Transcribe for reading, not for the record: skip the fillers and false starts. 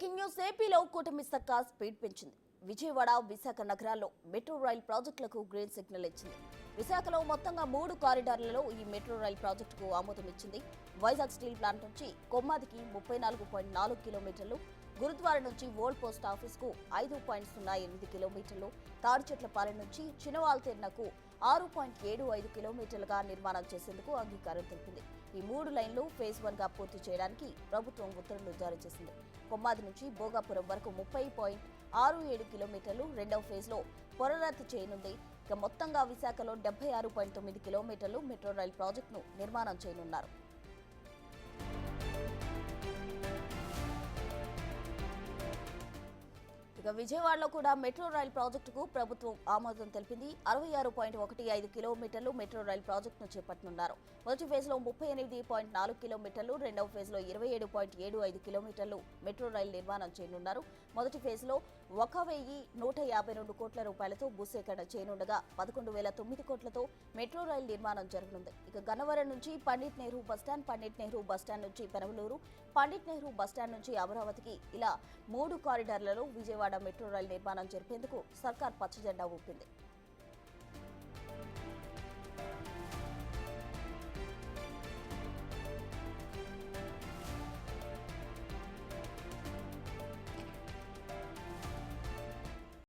Breaking news ఏపీలో కూటమి సర్కార్ స్పీడ్ పెంచింది. విజయవాడ, విశాఖ నగరాల్లో మెట్రో రైల్ ప్రాజెక్టులకు గ్రీన్ సిగ్నల్ ఇచ్చింది. విశాఖలో మొత్తంగా 3 కారిడార్లలో ఈ మెట్రో రైల్ ప్రాజెక్టుకు ఆమోదం ఇచ్చింది. వైజాగ్ స్టీల్ ప్లాంట్ నుంచి కొమ్మాదికి 34.4 కిలోమీటర్లు, గురుద్వార నుంచి ఓల్డ్ పోస్ట్ ఆఫీస్కు 5.08 కిలోమీటర్లు, తాడిచెట్లపాలెం నుంచి చినవాల్తెర్నకు 6.75 కిలోమీటర్లుగా నిర్మాణం చేసేందుకు అంగీకారం తెలిపింది. ఈ 3 లైన్లు ఫేజ్ 1 గా పూర్తి చేయడానికి ప్రభుత్వం ఉత్తర్వులు జారీ చేసింది. కొమ్మాది నుంచి భోగాపురం వరకు 30.67 కిలోమీటర్లు రెండవ ఫేజ్లో పొరరద్దు చేయనుంది. ఇక మొత్తంగా విశాఖలో 76.9 కిలోమీటర్లు మెట్రో రైల్ ప్రాజెక్టును నిర్మాణం చేయనున్నారు. ఇక విజయవాడలో కూడా మెట్రో రైల్ ప్రాజెక్టుకు ప్రభుత్వం ఆమోదం తెలిపింది. 66.15 కిలోమీటర్లు మెట్రో రైల్ ప్రాజెక్టును చేపట్టనున్నారు. మొదటి ఫేజ్లో 38.4 కిలోమీటర్లు, రెండవ ఫేజ్లో 27.75 కిలోమీటర్లు మెట్రో రైల్ నిర్మాణం చేయనున్నారు. మొదటి ఫేజ్లో 1,152 కోట్ల రూపాయలతో భూసేకరణ చేయనుండగా 11,009 కోట్లతో మెట్రో రైల్ నిర్మాణం జరగనుంది. ఇక గన్నవరం నుంచి పండిట్ నెహ్రూ బస్టాండ్, పండిట్ నెహ్రూ బస్టాండ్ నుంచి పెనమలూరు, పండిట్ నెహ్రూ బస్టాండ్ నుంచి అమరావతికి ఇలా 3 కారిడార్లలో విజయవాడ మెట్రో రైల్ నిర్మాణం జరిపేందుకు సర్కార్ పచ్చజెండా ఊపింది.